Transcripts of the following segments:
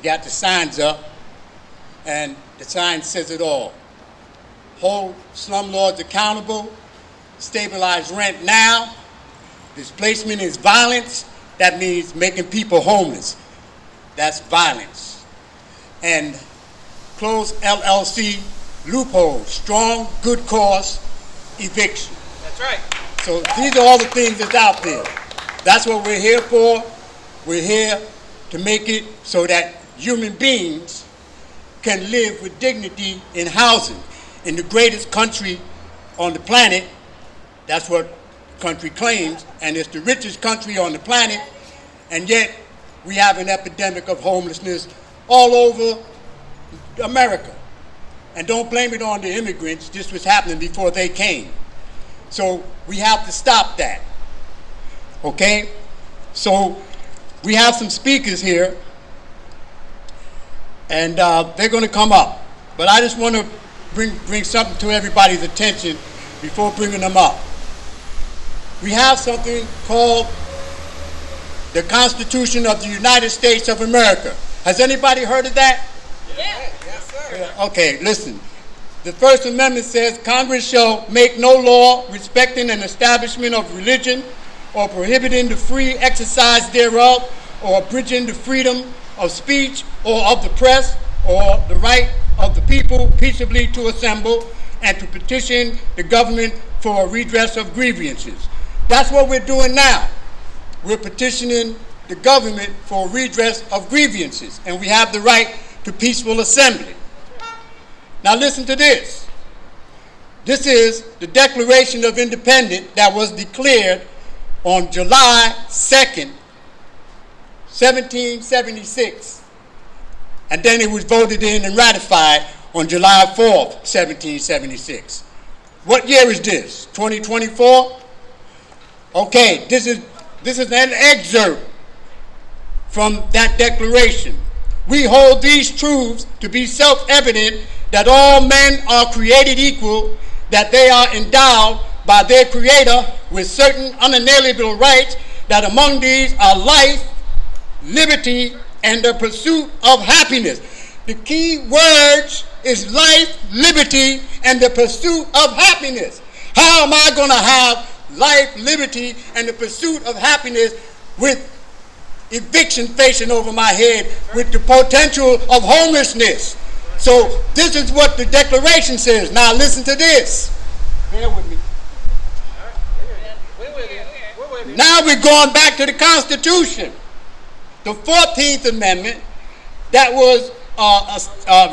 You got the signs up, and the sign says it all. Hold slumlords accountable, stabilize rent now, displacement is violence, that means making people homeless. That's violence. And close LLC loophole, strong, good cause, eviction. That's right. So these are all the things that's out there. That's what we're here for. We're here to make it so that human beings can live with dignity in housing. In the greatest country on the planet, that's what the country claims, and it's the richest country on the planet, and yet we have an epidemic of homelessness all over America. And don't blame it on the immigrants. This was happening before they came. So we have to stop that. Okay? So we have some speakers here, and they're going to come up. But I just want to bring something to everybody's attention before bringing them up. We have something called the Constitution of the United States of America. Has anybody heard of that? Yeah. Yes, sir. Okay, listen. The First Amendment says Congress shall make no law respecting an establishment of religion or prohibiting the free exercise thereof or abridging the freedom of speech or of the press or the right of the people peaceably to assemble and to petition the government for a redress of grievances. That's what we're doing now. We're petitioning the government for a redress of grievances, and we have the right to peaceful assembly. Now listen to this. This is the Declaration of Independence that was declared on July 2nd, 1776. And then it was voted in and ratified on July 4th, 1776. What year is this? 2024? Okay, this is an excerpt from that declaration. We hold these truths to be self-evident that all men are created equal, that they are endowed by their Creator with certain unalienable rights, that among these are life, liberty, and the pursuit of happiness. The key words is life, liberty, and the pursuit of happiness. How am I going to have life, liberty, and the pursuit of happiness with eviction facing over my head, with the potential of homelessness? So this is what the Declaration says. Now listen to this. Bear with me. Now we're going back to the Constitution. The 14th Amendment that was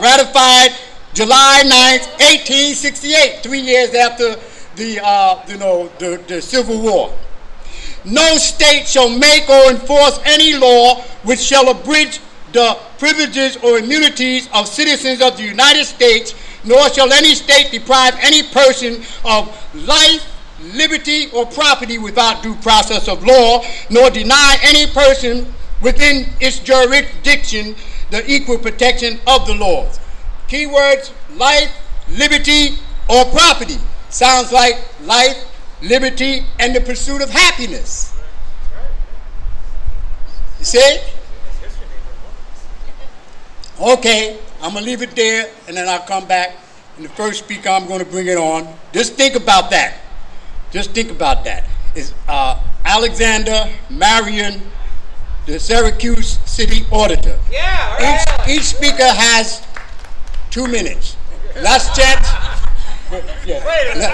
ratified July 9th, 1868, 3 years after the Civil War. No state shall make or enforce any law which shall abridge the privileges or immunities of citizens of the United States, nor shall any state deprive any person of life, liberty, or property without due process of law, nor deny any person within its jurisdiction the equal protection of the laws. Keywords: life, liberty, or property. Sounds like life, liberty, and the pursuit of happiness. You see? Okay, I'm going to leave it there, and then I'll come back. And the first speaker, I'm going to bring it on. Just think about that. Just think about that. It's Alexander Marion, the Syracuse City Auditor. Yeah, all right. Each speaker has 2 minutes. Let's chant. Yeah.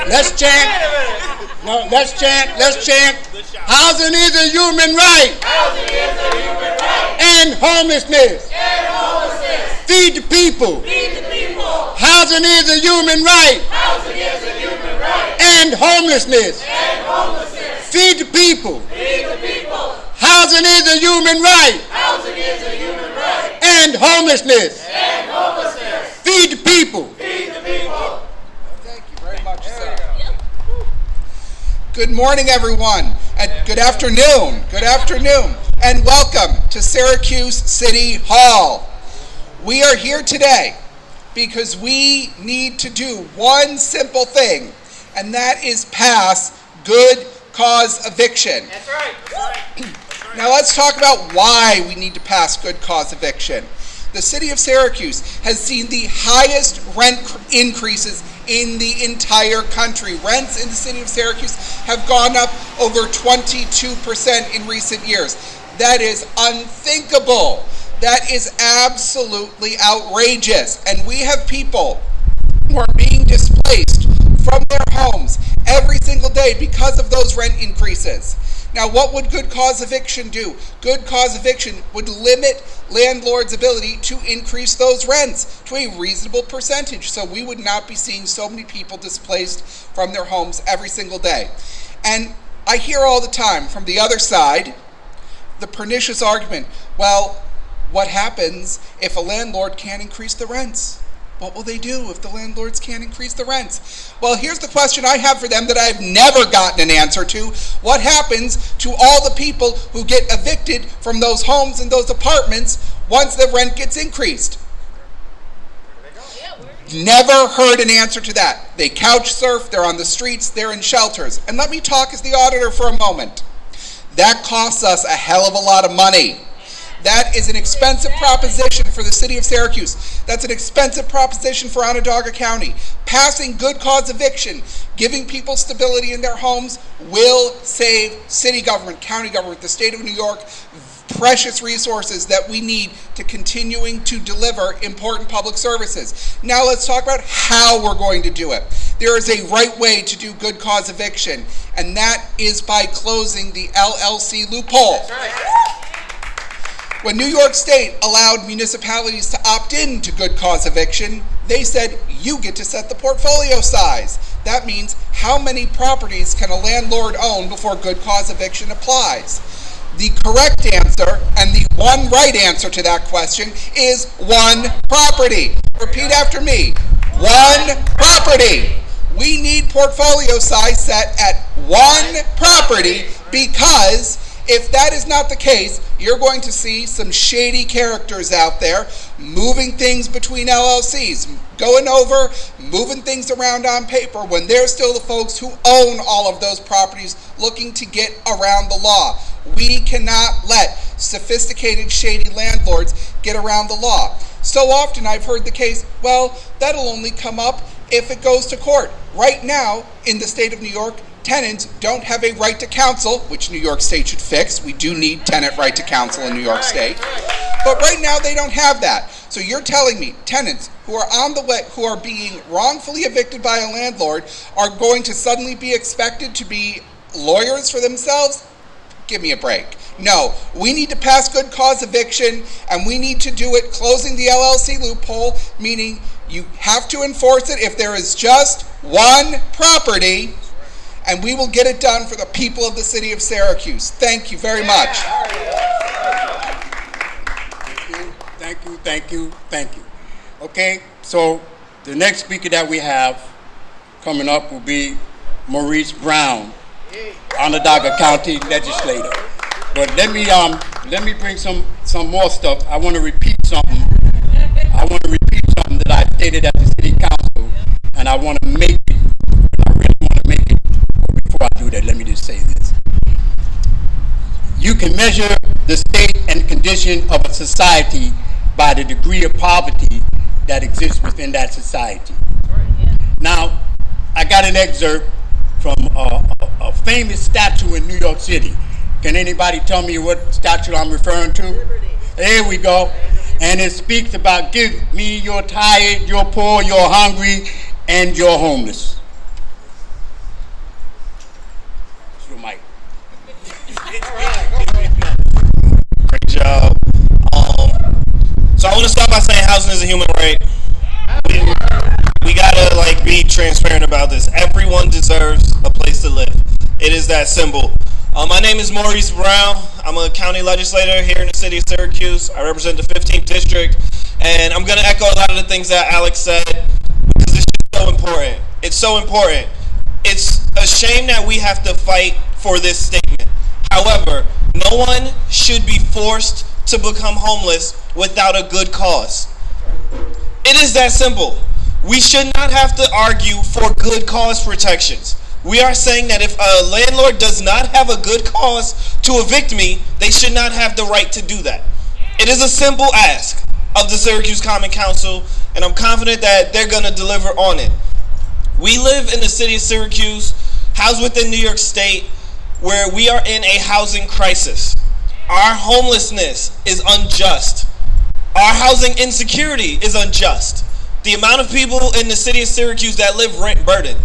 Let's chant. No, let's chant. Let's chant. Housing is a human right. Housing is a human right. And homelessness. And homelessness. Feed the people. Feed the people. Housing is a human right. Housing is a human right. And homelessness. And homelessness. Feed the people. Feed the people. Housing is a human right. Housing is a human right. And homelessness. And homelessness. Feed the people. Feed the people. Thank you very much, sir. Good morning, everyone, and good afternoon. Good afternoon, and welcome to Syracuse City Hall. We are here today because we need to do one simple thing, and that is pass good cause eviction. That's right. That's right. Now let's talk about why we need to pass good cause eviction. the city of Syracuse has seen the highest rent increases in the entire country. Rents in the city of Syracuse have gone up over 22% in recent years. That is unthinkable. That is absolutely outrageous. And we have people who are being displaced from their homes every single day because of those rent increases. Now, what would good cause eviction do? Good cause eviction would limit landlords' ability to increase those rents to a reasonable percentage, so we would not be seeing so many people displaced from their homes every single day. And I hear all the time from the other side the pernicious argument, well, what happens if a landlord can't increase the rents? What will they do if the landlords can't increase the rents? Well, here's the question I have for them that I've never gotten an answer to. What happens to all the people who get evicted from those homes and those apartments once the rent gets increased? Never heard an answer to that. They couch surf, they're on the streets, they're in shelters. And let me talk as the auditor for a moment. That costs us a hell of a lot of money. That is an expensive proposition for the city of Syracuse. That's an expensive proposition for Onondaga County. Passing good cause eviction, giving people stability in their homes, will save city government, county government, the state of New York, precious resources that we need to continuing to deliver important public services. Now let's talk about how we're going to do it. There is a right way to do good cause eviction, and that is by closing the LLC loophole. That's right. When New York State allowed municipalities to opt in to good cause eviction, they said you get to set the portfolio size. That means how many properties can a landlord own before good cause eviction applies. The correct answer, and the one right answer to that question, is one property. Repeat after me. One property. We need portfolio size set at one property, because if that is not the case, you're going to see some shady characters out there moving things between LLCs, going over, moving things around on paper when they're still the folks who own all of those properties looking to get around the law. We cannot let sophisticated, shady landlords get around the law. So often I've heard the case, well, that'll only come up if it goes to court. Right now, in the state of New York, tenants don't have a right to counsel, which New York State should fix. We do need tenant right to counsel in New York State. But right now they don't have that. So you're telling me tenants who are on the way, who are being wrongfully evicted by a landlord, are going to suddenly be expected to be lawyers for themselves? Give me a break. No, we need to pass good cause eviction, and we need to do it closing the LLC loophole, meaning you have to enforce it if there is just one property, and we will get it done for the people of the city of Syracuse. Thank you very much. Thank you. Okay, so the next speaker that we have coming up will be Maurice Brown, Onondaga County legislator. But let me bring some more stuff. I want to repeat something. That I stated at the city council, and I want to make it. I really want to make it. But before I do that, let me just say this. You can measure the state and condition of a society by the degree of poverty that exists within that society. Now, I got an excerpt from a famous statue in New York City. Can anybody tell me what statue I'm referring to? Liberty. There we go. And it speaks about, give me, you're tired, you're poor, you're hungry, and you're homeless. It's your mic. Great job. So I want to start by saying housing is a human right. We gotta be transparent about this. Everyone deserves a place to live. It is that simple. My name is Maurice Brown. I'm a county legislator here in the city of Syracuse. I represent the 15th district, and I'm going to echo a lot of the things that Alex said, because it's so important. It's so important. It's a shame that we have to fight for this statement. However, no one should be forced to become homeless without a good cause. It is that simple. We should not have to argue for good cause protections. We are saying that if a landlord does not have a good cause to evict me, they should not have the right to do that. It is a simple ask. of the Syracuse Common Council, and I'm confident that they're going to deliver on it. We live in the city of Syracuse, housed within New York State, where we are in a housing crisis. Our homelessness is unjust. Our housing insecurity is unjust. The amount of people in the city of Syracuse that live rent burdened,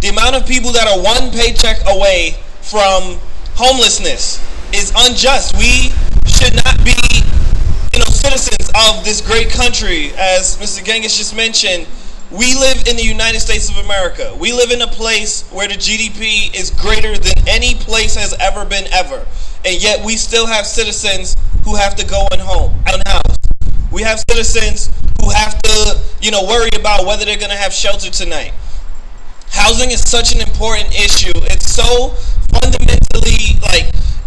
the amount of people that are one paycheck away from homelessness is unjust. We should not be, citizens of this great country. As Mr. Genghis just mentioned, we live in the United States of America. We live in a place where the GDP is greater than any place has ever been ever. And yet we still have citizens who have to go unhoused. We have citizens who have to, worry about whether they're going to have shelter tonight. Housing is such an important issue. It's so fundamentally,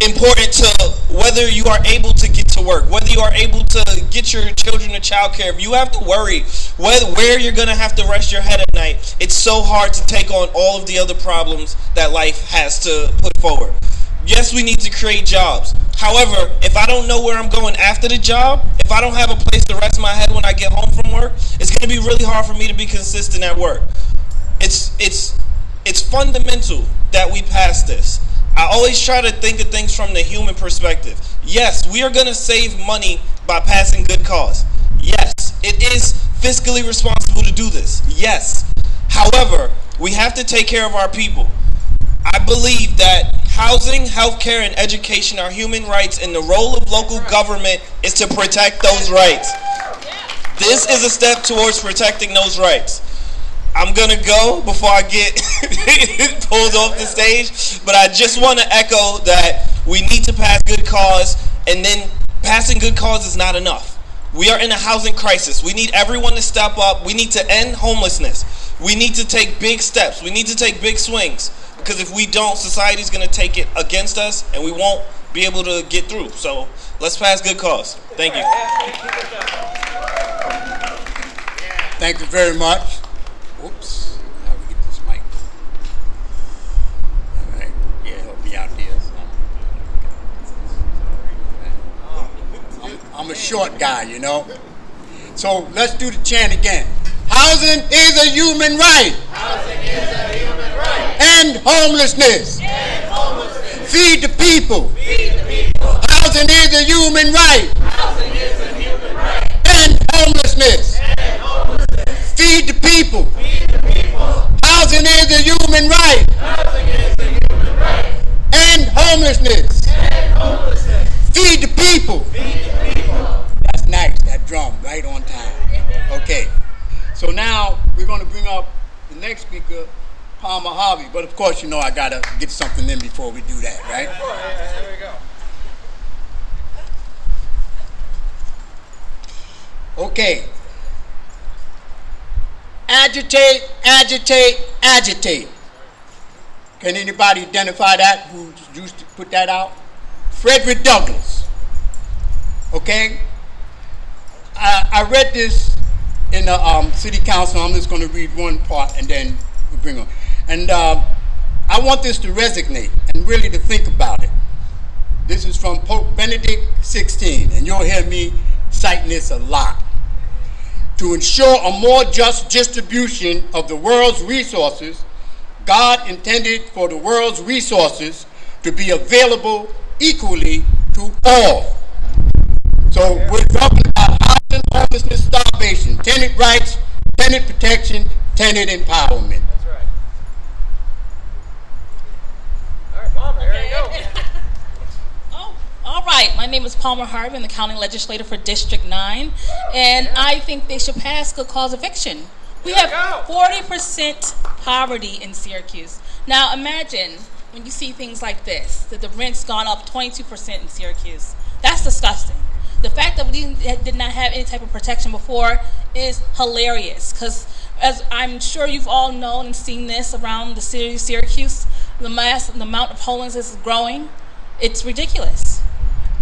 important to whether you are able to get to work, whether you are able to get your children to childcare. If you have to worry where you're going to have to rest your head at night, it's so hard to take on all of the other problems that life has to put forward. Yes, we need to create jobs. However, if I don't know where I'm going after the job, if I don't have a place to rest my head when I get home from work, it's going to be really hard for me to be consistent at work. It's fundamental that we pass this. I always try to think of things from the human perspective. Yes, we are going to save money by passing good cause. Yes, it is fiscally responsible to do this. Yes. However, we have to take care of our people. I believe that housing, healthcare, and education are human rights, and the role of local government is to protect those rights. This is a step towards protecting those rights. I'm going to go before I get pulled off the stage, but I just want to echo that we need to pass good cause, and then passing good cause is not enough. We are in a housing crisis. We need everyone to step up. We need to end homelessness. We need to take big steps. We need to take big swings, because if we don't, society's going to take it against us, and we won't be able to get through. So let's pass good cause. Thank you. Thank you very much. Oops, how do we get this mic? All right, yeah, help me out there. I'm a short guy, So let's do the chant again. Housing is a human right. Housing is a human right. End homelessness. End homelessness. Feed the people. Feed the people. Housing is a human right. Housing is a human right. End homelessness. End homelessness. Feed the people. Feed the people. Housing is a human right. Housing is a human right. End homelessness. End homelessness. Feed the people. Feed the people. That's nice, that drum, right on time. Okay, so now we're going to bring up the next speaker, Palmer Harvey. But of course, I got to get something in before we do that, right? There we go. Okay. Agitate, agitate, agitate. Can anybody identify that who used to put that out? Frederick Douglass. Okay? I read this in the city council. I'm just going to read one part and then we'll bring on. And I want this to resonate and really to think about it. This is from Pope Benedict XVI, and you'll hear me citing this a lot. To ensure a more just distribution of the world's resources, God intended for the world's resources to be available equally to all. So we're talking about housing, homelessness, starvation, tenant rights, tenant protection, tenant empowerment. That's right. All right, Palmer, here you go. All right, my name is Palmer Harvey. I'm the county legislator for District 9, and I think they should pass good cause eviction. We have 40% poverty in Syracuse. Now imagine when you see things like this, that the rent's gone up 22% in Syracuse. That's disgusting. The fact that we did not have any type of protection before is hilarious, because as I'm sure you've all known and seen this around the city of Syracuse, the amount of homelessness is growing. It's ridiculous.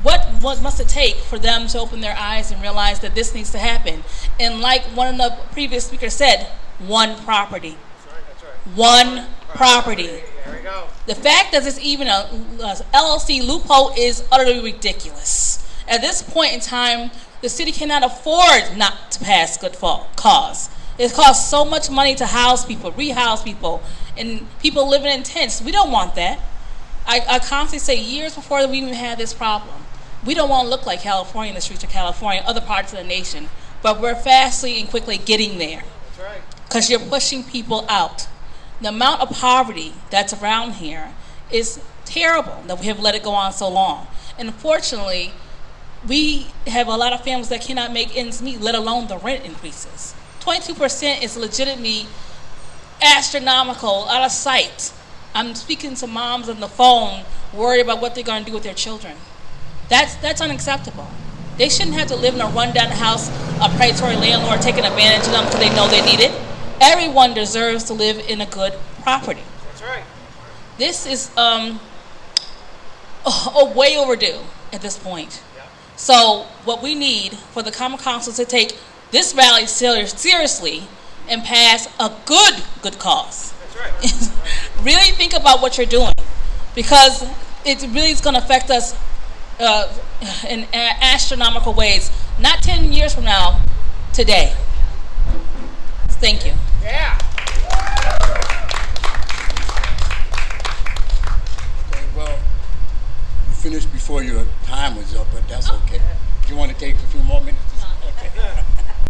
What must it take for them to open their eyes and realize that this needs to happen? And like one of the previous speakers said, one property. That's right. One property. There we go. The fact that it's even a LLC loophole is utterly ridiculous. At this point in time, The city cannot afford not to pass good cause. It costs so much money to house people, rehouse people, and people living in tents. We don't want that. I constantly say years before we even had this problem, we don't want to look like California in the streets of California, other parts of the nation, but we're fastly and quickly getting there. That's right. Because you're pushing people out. The amount of poverty that's around here is terrible that we have let it go on so long. And unfortunately, we have a lot of families that cannot make ends meet, let alone the rent increases. 22% is legitimately astronomical, out of sight. I'm speaking to moms on the phone worried about what they're going to do with their children. That's unacceptable. They shouldn't have to live in a rundown house, a predatory landlord taking advantage of them because they know they need it. Everyone deserves to live in a good property. That's right. This is way overdue at this point. Yeah. So what we need for the Common Council to take this rally seriously and pass a good cause. That's right. Really think about what you're doing, because it really is going to affect us in astronomical ways. Not 10 years from now, today. Thank you. Yeah. Okay, well, you finished before your time was up, but that's okay. Do you want to take a few more minutes? Okay.